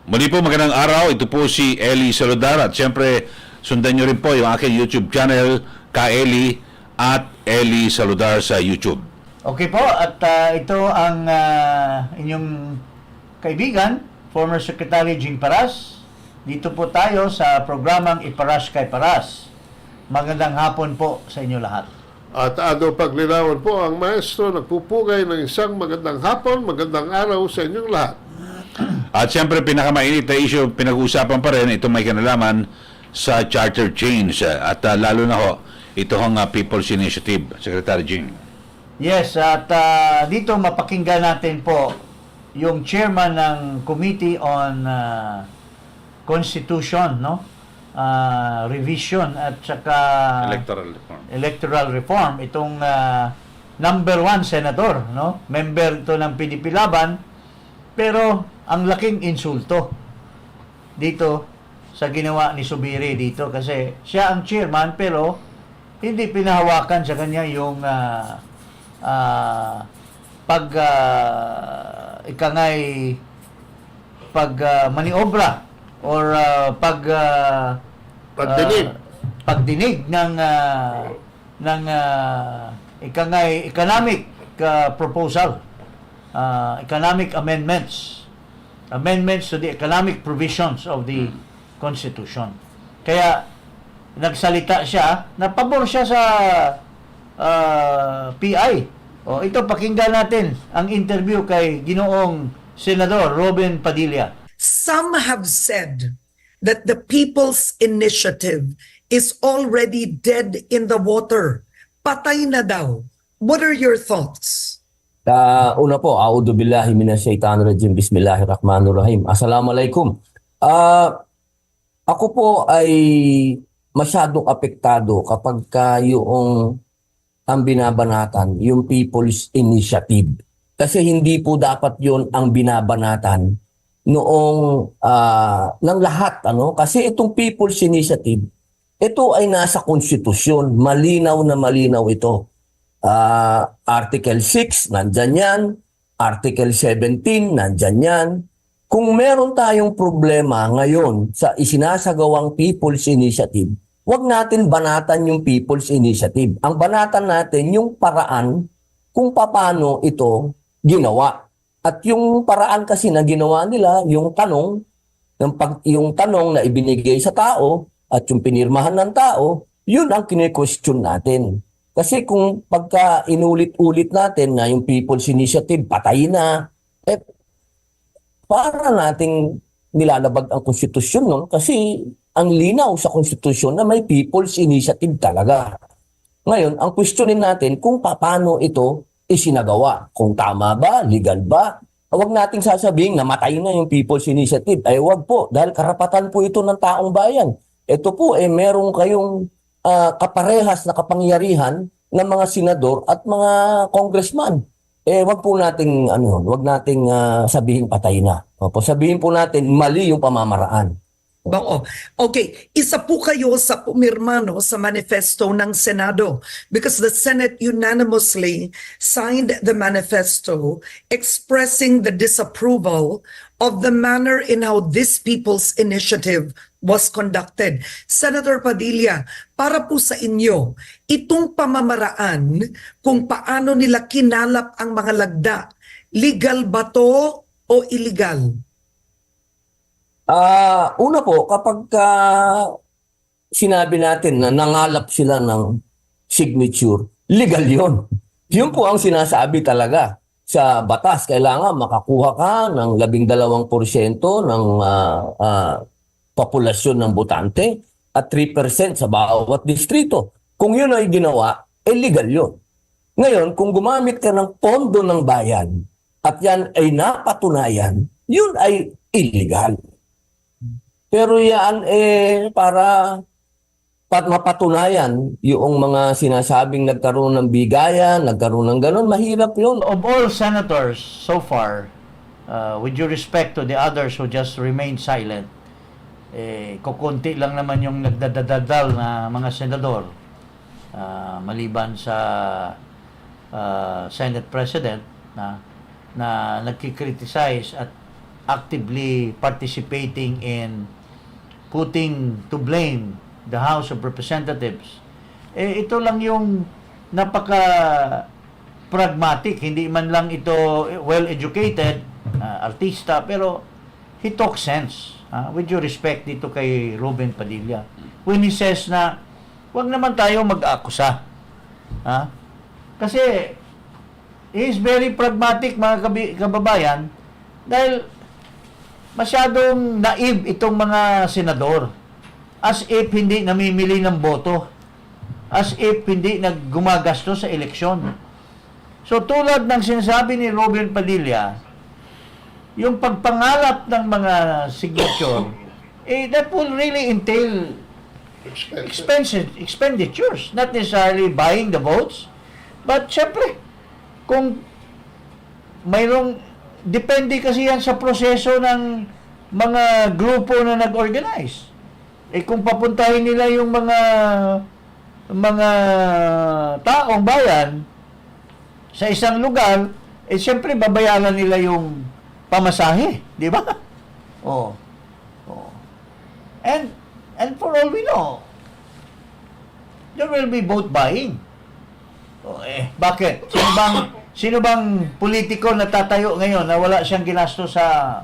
Muli po magandang araw. Ito po si Eli Saludar at siyempre sundan nyo rin po yung aking YouTube channel, Ka-Eli at Eli Saludar sa YouTube. Okay po, at ito ang inyong kaibigan, former Secretary Jing Paras. Dito po tayo sa programang Iparas kay Paras. Magandang hapon po sa inyo lahat. At paglinawan po ang maestro nagpupugay ng isang magandang hapon, magandang araw sa inyong lahat. At siyempre pinakamainit na issue pinag-uusapan pa rin, ito may kinalaman sa charter change at lalo na ho, ito ang People's Initiative, Secretary Jing. Yes, at dito mapakinggan natin po yung chairman ng Committee on Constitution, no? Revision at saka electoral reform, itong number 1 senator, no? Member ito ng PDP Laban, pero ang laking insulto dito sa ginawa ni Subiri dito kasi siya ang chairman pero hindi pinahawakan sa kanya yung maniobra or pagdinig ng economic proposal, economic amendments to the economic provisions of the Constitution. Kaya nagsalita siya, napabor siya sa PI. O ito, pakinggan natin ang interview kay Ginoong Senador Robin Padilla. Some have said that the People's Initiative is already dead in the water. Patay na daw. What are your thoughts? Una po, a'udhu billahi minasyaitanir rajim, bismillahirrahmanirrahim. Assalamualaikum. Ako po ay masyadong apektado kapag yung ang binabanatan, yung People's Initiative. Kasi hindi po dapat yun ang binabanatan noong ng lahat. Kasi itong People's Initiative, ito ay nasa konstitusyon. Malinaw na malinaw ito. Article 6, nandyan yan. Article 17, nandyan yan. Kung meron tayong problema ngayon sa isinasagawang People's Initiative, huwag natin banatan yung People's Initiative. Ang banatan natin yung paraan kung paano ito ginawa. At yung paraan kasi na ginawa nila, yung tanong na ibinigay sa tao at yung pinirmahan ng tao, yun ang kine-question natin. Kasi kung pagka inulit-ulit natin na yung People's Initiative, patay na, para nating nilalabag ang konstitusyon nun kasi ang linaw sa konstitusyon na may People's Initiative talaga. Ngayon, ang questionin natin kung paano ito isinagawa. Kung tama ba, legal ba? Huwag nating sasabihin na matay na yung People's Initiative. Ay huwag po, dahil karapatan po ito ng taong bayan. Ito po, meron kayong kaparehas na kapangyarihan ng mga senador at mga congressman. Wag po nating wag nating sabihin patay na. Opo, sabihin po natin mali yung pamamaraan. Okay, isa po kayo sa pumirma sa manifesto ng Senado because the Senate unanimously signed the manifesto expressing the disapproval of the manner in how this People's Initiative was conducted. Senator Padilla, para po sa inyo, itong pamamaraan kung paano nila kinalap ang mga lagda, legal ba to o illegal? Una po, kapag sinabi natin na nangalap sila ng signature, legal yun. Yun po ang sinasabi talaga sa batas. Kailangan makakuha ka ng 12% ng populasyon ng botante at 3% sa bawat distrito. Kung yun ay ginawa, legal yun. Ngayon, kung gumamit ka ng pondo ng bayan at yan ay napatunayan, yun ay illegal. Pero yan para mapatunayan yung mga sinasabing nagkaroon ng bigayan, nagkaroon ng ganun, mahirap yun. Of all senators so far, with due respect to the others who just remained silent, kukunti lang naman yung nagdadadal na mga senador, maliban sa Senate President na nagkikriticize at actively participating in putting to blame the House of Representatives. Ito lang yung napaka pragmatic, hindi man lang ito well-educated, artista, pero he talks sense. With due respect dito kay Ruben Padilla. When he says na, wag naman tayo mag-akusa. Kasi, he is very pragmatic, mga kababayan, dahil masyadong naive itong mga senador. As if hindi namimili ng boto. As if hindi naggumagastos sa eleksyon. So tulad ng sinasabi ni Ruben Padilla, yung pagpangalap ng mga signature, that will really entail expenditures. Not necessarily buying the votes, but syempre, kung mayroong, depende kasi yan sa proseso ng mga grupo na nag-organize. Kung papuntahin nila yung mga taong bayan sa isang lugar, siyempre babayaran nila yung pamasahe, di ba? Oh. And for all we know, there will be vote buying. Bakit? Sino bang politiko na tatayo ngayon na wala siyang ginastos sa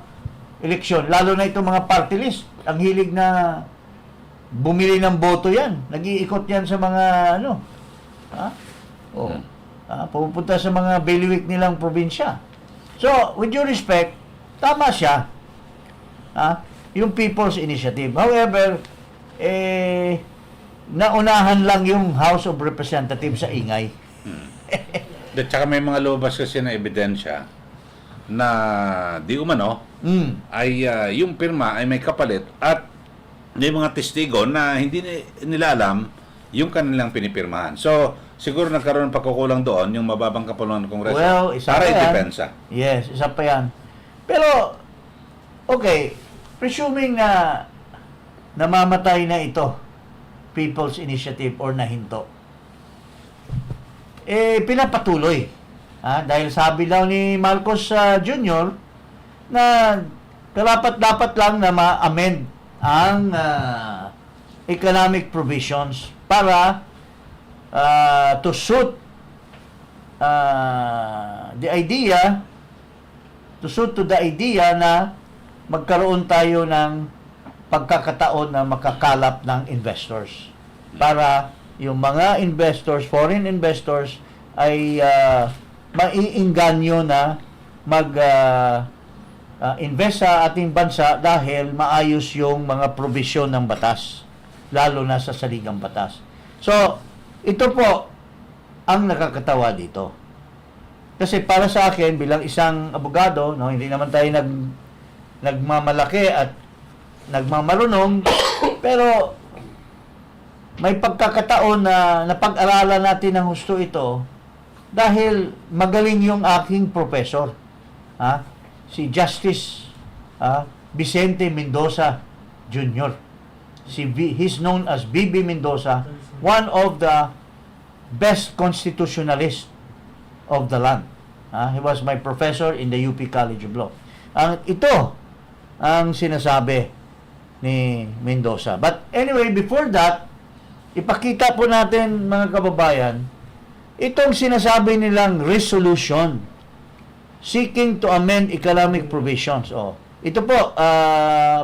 eleksyon? Lalo na itong mga party list. Ang hilig na bumili ng boto yan. Nag-iikot yan sa mga pupunta sa mga bailiwick nilang probinsya. So, with due respect, tama siya. Yung People's Initiative. However, naunahan lang yung House of Representatives sa ingay. At saka may mga lumabas kasi na ebidensya na di umano ay yung pirma ay may kapalit at may mga testigo na hindi nila alam yung kanilang pinipirmahan. So, siguro nagkaroon ng pagkukulang doon yung mababang kapulungan ng Kongreso Isa para pa yan. i-depensa. Yes, isa pa yan. Pero, okay, presuming na namamatay na ito, People's Initiative or nahinto, pinapatuloy. Dahil sabi daw ni Marcos Jr. na dapat lang na ma-amend ang economic provisions para to suit the idea, to suit to the idea na magkaroon tayo ng pagkakataon na makakalap ng investors. Para yung mga investors, foreign investors, ay maiinganyo na invest sa ating bansa dahil maayos yung mga probisyon ng batas, lalo na sa saligang batas. So, ito po ang nakakatawa dito. Kasi para sa akin, bilang isang abogado, hindi naman tayo nagmamalaki at nagmamarunong, pero may pagkakataon na napag-aralan natin ng husto ito dahil magaling yung aking professor. Si Justice Vicente Mendoza Jr. He's known as BB Mendoza, one of the best constitutionalists of the land. He was my professor in the UP College of Law. Ito ang sinasabi ni Mendoza. But anyway, before that, ipakita po natin, mga kababayan, itong sinasabi nilang resolution seeking to amend economic provisions. Ito po,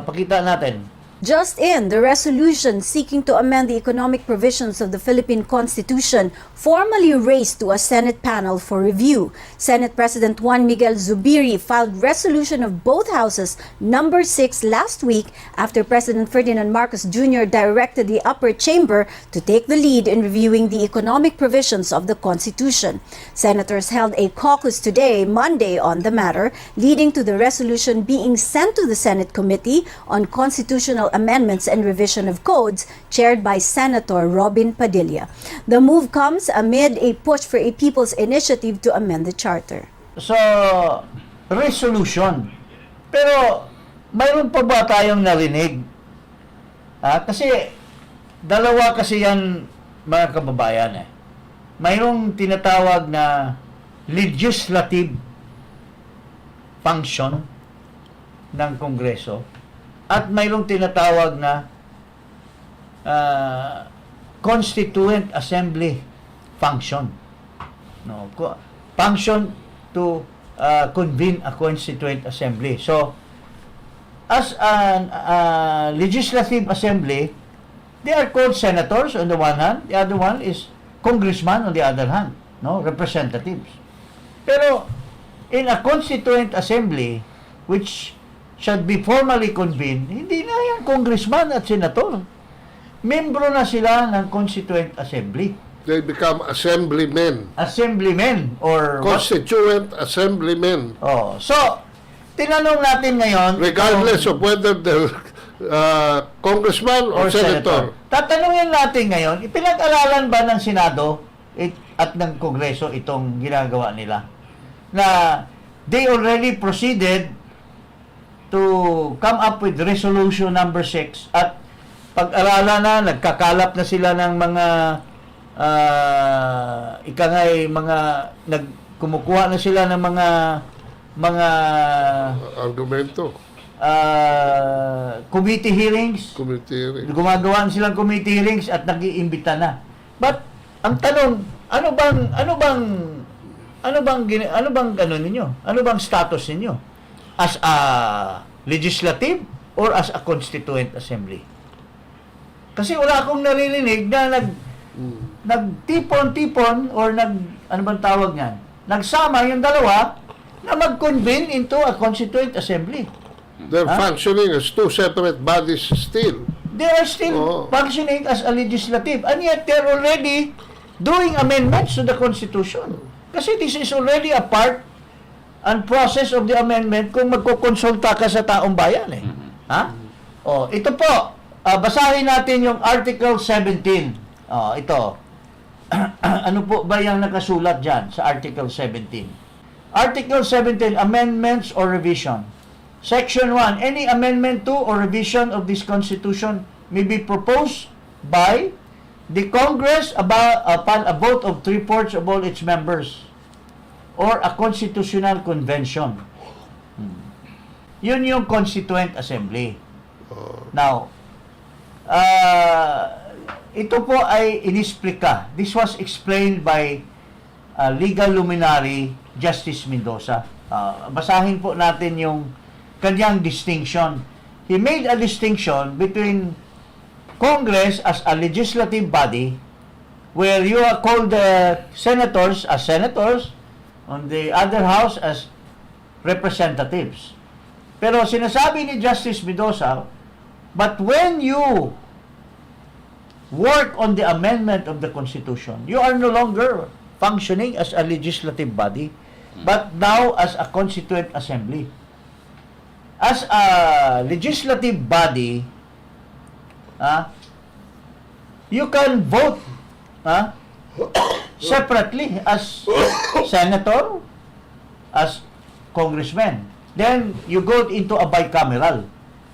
pakita natin. Just in, the resolution seeking to amend the economic provisions of the Philippine Constitution formally raised to a Senate panel for review. Senate President Juan Miguel Zubiri filed resolution of both houses number 6 last week after President Ferdinand Marcos Jr. directed the upper chamber to take the lead in reviewing the economic provisions of the Constitution. Senators held a caucus today, Monday, on the matter, leading to the resolution being sent to the Senate Committee on Constitutional Amendments and Revision of Codes, chaired by Senator Robin Padilla. The move comes amid a push for a people's initiative to amend the charter. So, resolution. Pero, mayroon pa ba tayong narinig? Kasi, dalawa kasi yan, mga kababayan. Mayroong tinatawag na legislative function ng Kongreso at mayroong tinatawag na Constituent Assembly function. No, function to convene a Constituent Assembly. So, as a legislative assembly, they are called senators on the one hand, the other one is congressman on the other hand, no, representatives. Pero in a constituent assembly which should be formally convened, hindi na yan congressman at senator. Membro na sila ng constituent assembly. They become assemblymen. Assemblymen or Constituent assemblymen. Oh, so tinanong natin ngayon, Regardless of whether they're congressman or senator. Tatanungin natin ngayon, ipinag-aralan ba ng Senado at ng Kongreso itong ginagawa nila? Na they already proceeded to come up with resolution number 6 at pag-aralan na, nagkakalap na sila ng mga kumukuha na sila ng mga Argumento. Committee hearings. Gumagawa na silang committee hearings at nag-iimbita na. But ang tanong, ano bang ninyo? Ano bang status ninyo? As a legislative or as a constituent assembly? Kasi wala akong naririnig na nagtipon-tipon or ano bang tawag niyan? Nagsama yung dalawa na mag-convene into a constituent assembly. They're functioning as two separate bodies still. They are still functioning as a legislative, and yet they're already doing amendments to the Constitution. Kasi this is already a part and process of the amendment kung magkukonsulta ka sa taong bayan. Ha? Ito po, basahin natin yung Article 17. Ito. Ano po ba yung nakasulat dyan sa Article 17? Article 17, Amendments or Revision. Section 1, any amendment to or revision of this Constitution may be proposed by the Congress upon a vote of 3/4 of all its members or a constitutional convention. Yun yung Constituent Assembly. Now, ito po ay inisplika. This was explained by legal luminary Justice Mendoza. Basahin po natin yung kanyang distinction. He made a distinction between Congress as a legislative body where you are called the senators as senators, on the other house as representatives. Pero sinasabi ni Justice Mendoza, but when you work on the amendment of the Constitution, you are no longer functioning as a legislative body, but now as a constituent assembly. As a legislative body, you can vote separately as senator, as congressman. Then, you go into a bicameral.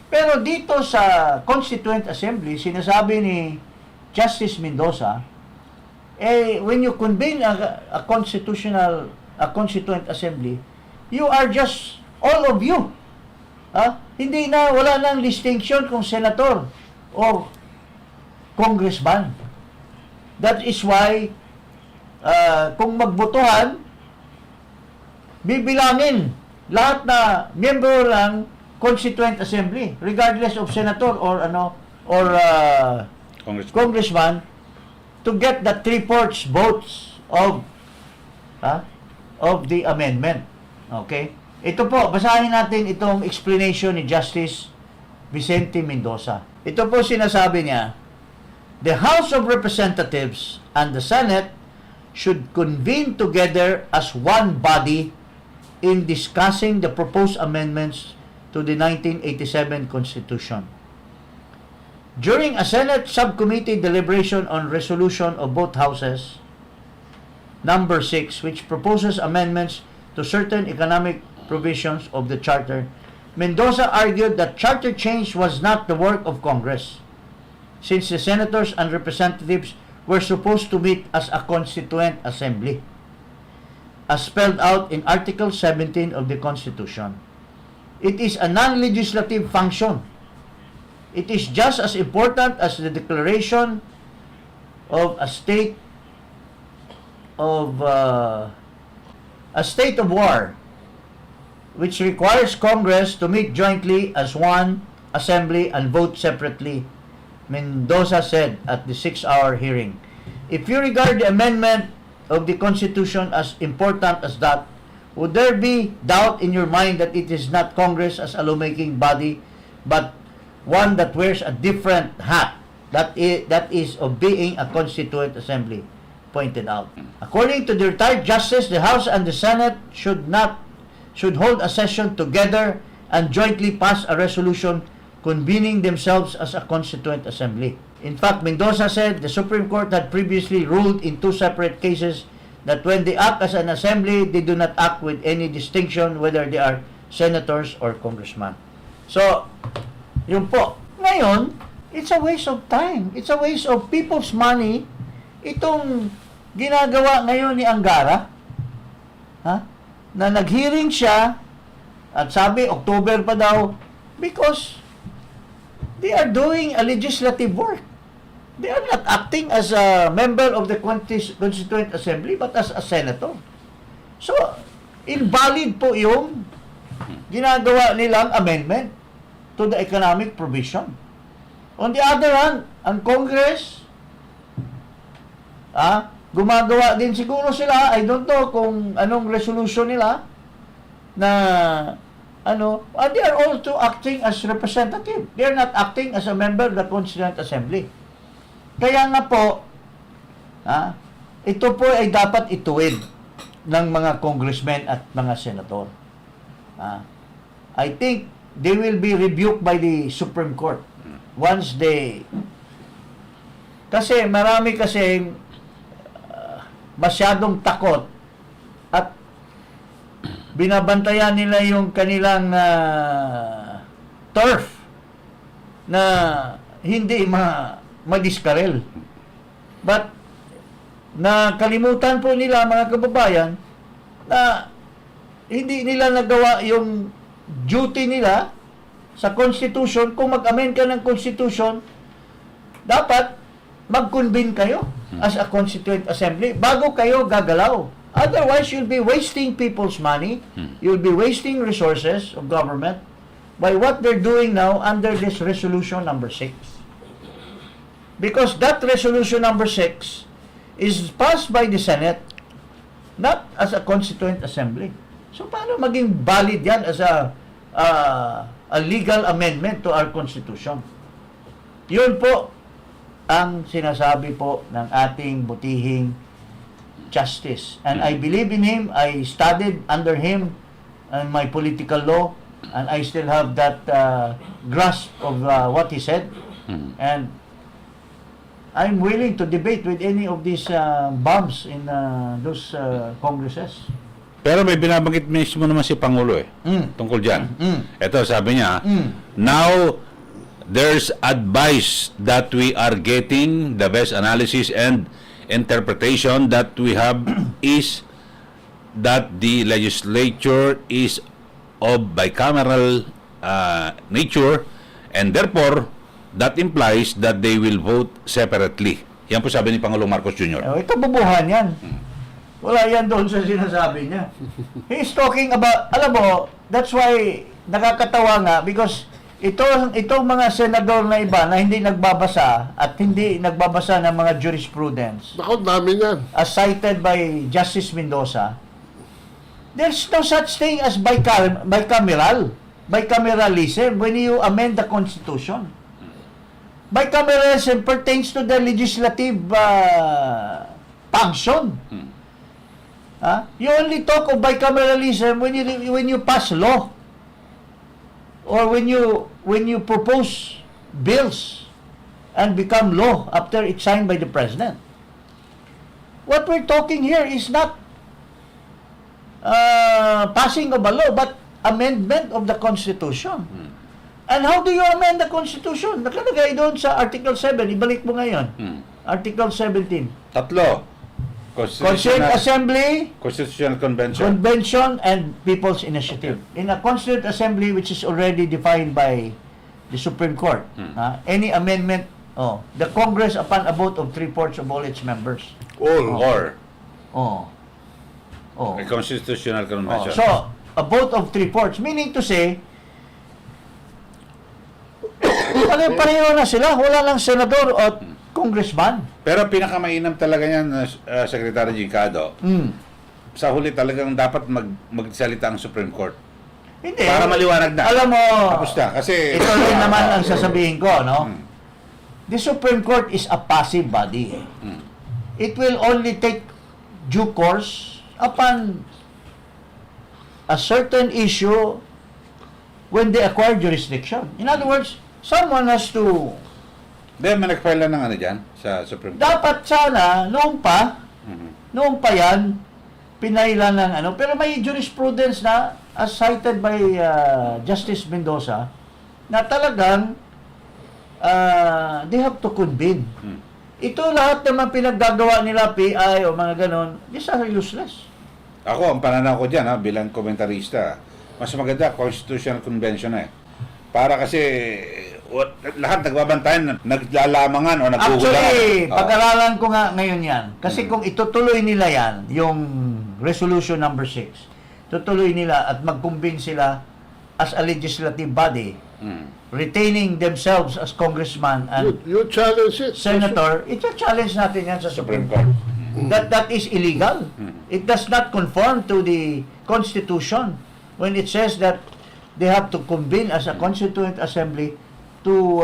Pero dito sa Constituent Assembly, sinasabi ni Justice Mendoza, when you convene a Constituent Assembly, you are just all of you. Hindi na, wala nang distinction kung senator o congressman. That is why kung magbotohan, bibilangin lahat na miyembro ng Constituent Assembly, regardless of senator or congressman, to get the 3/4 votes of the amendment. Okay? Ito po, basahin natin itong explanation ni Justice Vicente Mendoza. Ito po sinasabi niya, the House of Representatives and the Senate should convene together as one body in discussing the proposed amendments to the 1987 Constitution. During a Senate subcommittee deliberation on resolution of both houses, number 6, which proposes amendments to certain economic provisions of the Charter, Mendoza argued that charter change was not the work of Congress, since the senators and representatives were supposed to meet as a constituent assembly, as spelled out in Article 17 of the Constitution. It is a non-legislative function. It is just as important as the declaration of a state of war, which requires Congress to meet jointly as one assembly and vote separately, Mendoza said at the 6-hour hearing. If you regard the amendment of the Constitution as important as that, would there be doubt in your mind that it is not Congress as a lawmaking body, but one that wears a different hat, that is of being a constituent assembly, pointed out. According to the retired justice, the House and the Senate should hold a session together and jointly pass a resolution convening themselves as a constituent assembly. In fact, Mendoza said the Supreme Court had previously ruled in 2 separate cases that when they act as an assembly, they do not act with any distinction whether they are senators or congressmen. So, yun po. Ngayon, it's a waste of time. It's a waste of people's money. Itong ginagawa ngayon ni Angara, na nag-hearing siya, at sabi, October pa daw, because they are doing a legislative work. They are not acting as a member of the Constituent Assembly, but as a senator. So, invalid po yung ginagawa nilang amendment to the economic provision. On the other hand, ang Congress, gumagawa din siguro sila, I don't know kung anong resolution nila, na they are also acting as representative. They are not acting as a member of the Constituent Assembly. Kaya nga po, ito po ay dapat ituwid ng mga congressmen at mga senator. I think they will be rebuked by the Supreme Court once they... Kasi marami kasing masyadong takot at binabantayan nila yung kanilang turf na hindi madiskarel. But nakalimutan po nila, mga kababayan, na hindi nila nagawa yung duty nila sa Constitution. Kung mag-amend ka ng Constitution, dapat mag-convene kayo as a Constituent Assembly bago kayo gagalaw. Otherwise, you'll be wasting people's money. You'll be wasting resources of government by what they're doing now under this Resolution number 6. Because that Resolution number 6 is passed by the Senate, not as a Constituent Assembly. So, paano maging valid yan as a legal amendment to our Constitution? Yun po ang sinasabi po ng ating butihing justice. And I believe in him. I studied under him in my political law, and I still have that grasp of what he said. And I'm willing to debate with any of these bums in those congresses. Pero may binabanggit mismo naman si Pangulo tungkol dyan. Ito, sabi niya, now, there's advice that we are getting the best analysis and interpretation that we have is that the legislature is of bicameral nature, and therefore that implies that they will vote separately. Yan po sabi ni Pangulong Marcos Jr. Ito bubuhan yan. Wala yan doon sa sinasabi niya. He's talking about, alam mo, that's why nakakatawa nga, because itong mga senador na iba na hindi nagbabasa at hindi nagbabasa ng mga jurisprudence, Naku, dami yan. as cited by Justice Mendoza, there's no such thing as bicameralism when you amend the Constitution. Bicameralism pertains to the legislative function. You only talk of bicameralism when you pass law, or when you propose bills and become law after it's signed by the president. What we're talking here is not passing of a law, but amendment of the Constitution. And how do you amend the Constitution? Nakalagay doon sa Article 7. Ibalik mo ngayon. Article 17. Tatlo. Constituent Assembly, Constitutional Convention. Convention, and People's Initiative. In a Constituent Assembly, which is already defined by the Supreme Court, any amendment, the Congress, upon a vote of 3/4 of all its members. Or Oh. a Constitutional Convention. So, a vote of 3/4, meaning to say, pareho na sila, wala lang senador o congressman. Pero pinakamainam talaga yan, Secretary Gicado. Sa huli talagang dapat magsalita ang Supreme Court. Hindi. Para maliwanag na. Alam mo, Tapos na. Kasi, ito rin naman ang sasabihin ko, no? The Supreme Court is a passive body. It will only take due course upon a certain issue when they acquire jurisdiction. In other words, someone has to... may nag-file na ng ano dyan sa Supreme Court. Dapat sana, noong pa yan, pinailan ng ano, pero may jurisprudence na, as cited by Justice Mendoza, na talagang they have to convene. Ito lahat naman pinaggagawa nila, PI o mga ganon, these are useless. Ako, ang pananaw ko dyan, bilang komentarista, mas maganda Constitutional Convention Para kasi lahat nagbabantayan, naglalamangan o nagkukulangan. Actually, pag-aralan ko nga ngayon yan. Kasi kung itutuloy nila yan, yung Resolution number 6, tutuloy nila at mag-convene sila as a legislative body, retaining themselves as congressman and You challenge it. senator, ito-challenge natin yan sa Supreme Court. That is illegal. It does not conform to the Constitution when it says that they have to convene as a constituent assembly to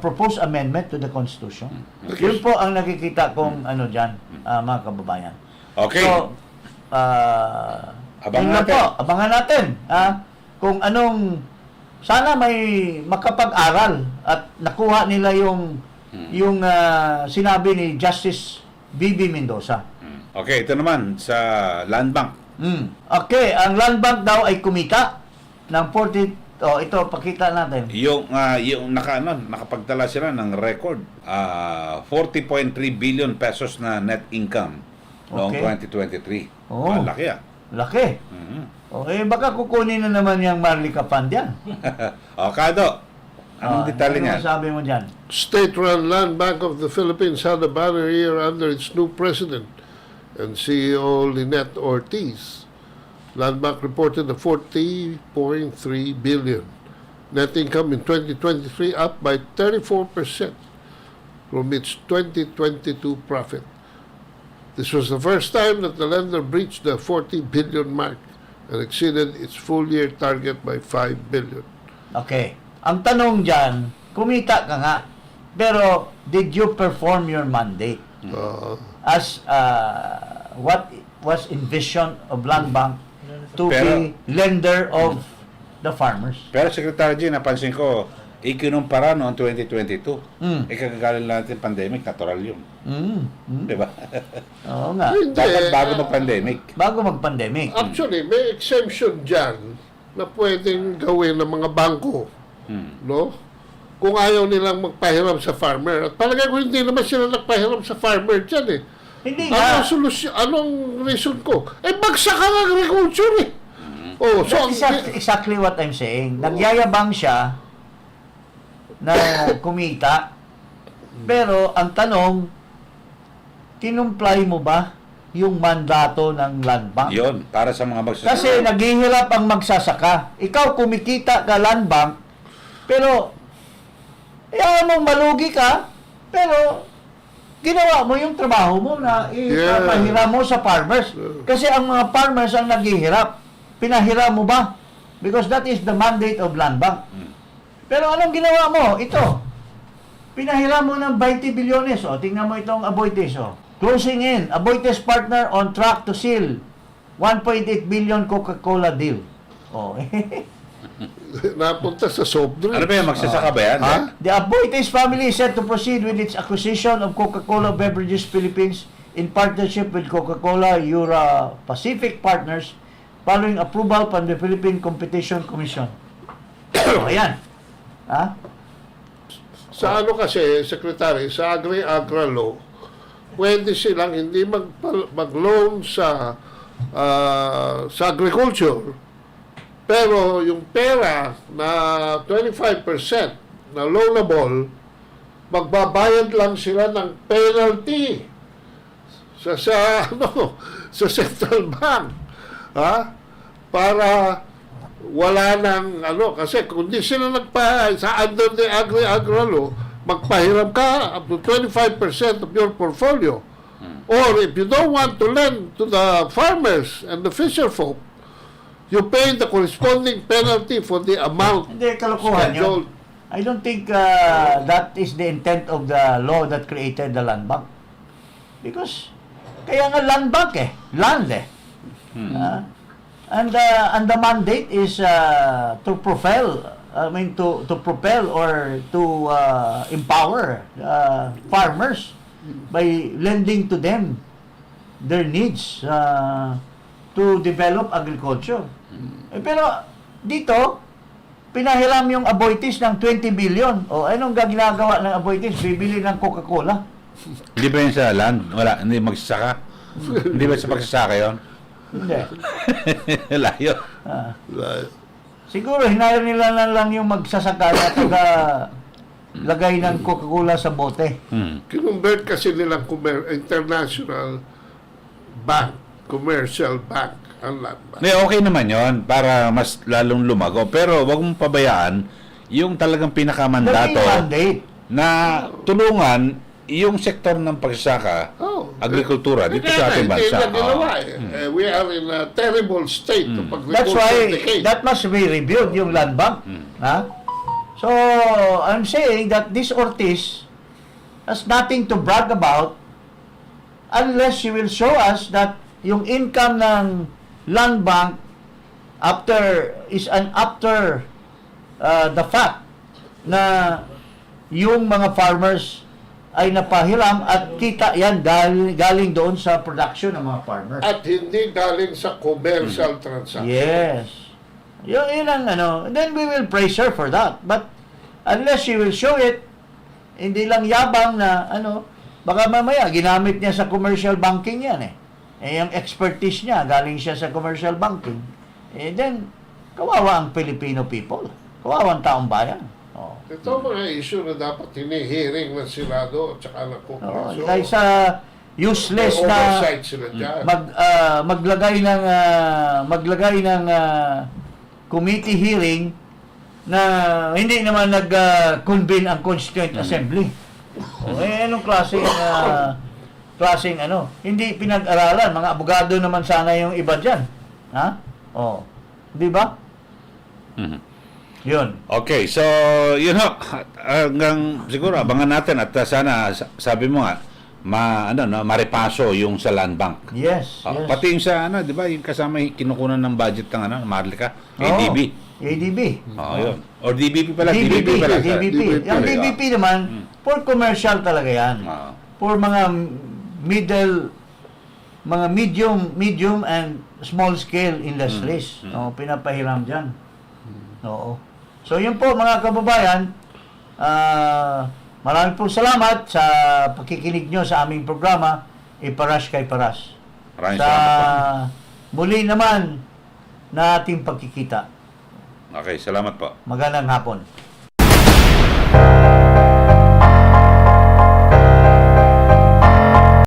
propose amendment to the Constitution. Yun po ang nakikita kong ano dyan, mga kababayan. Okay. So, abangan natin kung anong, sana may makapag-aral at nakuha nila yung sinabi ni Justice B.B. Mendoza. Okay, ito naman sa Land Bank. Okay, ang Land Bank daw ay kumita ng 40. Ito pakita natin. Yung nakapagtala sila ng record 40.3 billion pesos na net income noong 2023. Laki Laki. Baka kukunin na naman yung Marlica Fund yan. Kado. Anong detalye niya? Ano sabi mo dyan? State-run Land Bank of the Philippines had a banner year under its new president and CEO Lynette Ortiz. Land Bank reported a 40.3 billion net income in 2023, up by 34% from its 2022 profit. This was the first time that the lender breached the 40 billion mark and exceeded its full-year target by 5 billion. Okay. Ang tanong dyan, kumita ka nga, pero did you perform your mandate? As what was envisioned of Land Bank to be lender of the farmers? Pero Secretary G, napansin ko, ikinumpara noong 2022. Ikagagaling natin pandemic, natural yun. Diba? Oo nga. Dapat bago mag-pandemic. Bago mag-pandemic. Actually, may exemption dyan na pwedeng gawin ng mga bangko. No? Kung ayaw nilang magpahiram sa farmer. At palagay ko hindi naman sila nagpahiram sa farmer dyan Hindi nga. Anong solusyon? Anong reason ko? Bagsak ang agriculture so That's exactly what I'm saying. Nagyayabang siya na kumita, pero ang tanong, kinumply mo ba yung mandato ng Land Bank? Yun, para sa mga magsasaka. Kasi naghihirap ang magsasaka. Ikaw kumikita ka Land Bank, pero ayaw mong malugi ka, pero ginawa mo yung trabaho mo na ipapahiram mo sa farmers. Kasi ang mga farmers ang naghihirap. Pinahiram mo ba? Because that is the mandate of Land Bank. Pero anong ginawa mo? Ito. Pinahiram mo ng 20 bilyones. Tingnan mo itong Aboitiz. Closing in. Aboitiz partner on track to seal 1.8 billion Coca-Cola deal. Napunta sa soft drinks. Ano ba yan? Magsasaka ba yan? The Aboitiz family is set to proceed with its acquisition of Coca-Cola Beverages Philippines in partnership with Coca-Cola Euro-Pacific Partners following approval from the Philippine Competition Commission. Ayan. Sa ano kasi, Secretary, sa Agri-Agra Law, pwede silang hindi mag-loan sa agriculture, pero yung pera na 25% na loanable, magbabayad lang sila ng penalty sa ano, sa central bank, ha? Para wala nang ano, kasi kung di sila sa under the agri-agro law, magpahiram ka up to 25% of your portfolio. Or if you don't want to lend to the farmers and the fisher folk, you pay the corresponding penalty for the amount Hindi, kalokohan yun. scheduled. I don't think that is the intent of the law that created the land bank. Because, kaya nga land bank land and the mandate is to propel, to propel or to empower farmers by lending to them their needs to develop agriculture. Pero dito, pinahiram yung Aboitiz ng 20 billion. O anong ginagawa ng Aboitiz? Bibili ng Coca-Cola. Hindi ba yun sa land? Wala, hindi magsasaka? Hindi ba sa pagsasaka yun? Hindi. Layo. Siguro, hinayar nila na lang yung magsasaka na lagay ng Coca-Cola sa bote. Kinonvert kasi nilang international bank, commercial bank, ang land bank. Okay naman yon para mas lalong lumago. Pero wag mong pabayaan yung talagang pinakamandato Mandate. na tulungan yung sektor ng pagsasaka, agrikultura dito sa ating bansa. We are in a terrible state of That's agriculture why decay. that must be reviewed, yung land bank. Ha? So, I'm saying that this Ortiz has nothing to brag about unless she will show us that yung income ng land bank after the fact na yung mga farmers ay napahiram at kita yan galing doon sa production ng mga farmers. At hindi galing sa commercial transaction. Yes. Yun ang then we will praise her for that. But unless she will show it, hindi lang yabang na baka mamaya ginamit niya sa commercial banking yan yung expertise niya, galing siya sa commercial banking. Then, kawawa ang Filipino people. Kawawa ang taong bayan. Ito mga issue na dapat hinihiring ng Senado at saka ng Kongreso. Kaysa useless na oversight sila dyan. maglagay ng committee hearing na hindi naman nag-convene ang Constituent Assembly. Anong klaseng hindi pinag-aralan. Mga abogado naman sana yung iba dyan. Ha? Di ba? Yun. Okay, so yun ho. Hanggang siguro abangan natin at sana sabi mo nga maripaso yung sa land bank. Yes. Pati yung sa di ba, yung kasama kinukunan ng budget ng Marlica, ADB. ADB. Yun. Or DBP pala, DBP pala. DBP. Yung DBP naman, for commercial talaga yan. For mga medium and small scale industries. Pinapahiram dyan. Oo. So yun po mga kababayan, maraming po salamat sa pakikinig nyo sa aming programa, Iparas kay Paras. Maraming salamat po. Muli naman na ating pagkikita. Okay, salamat po. Magandang hapon.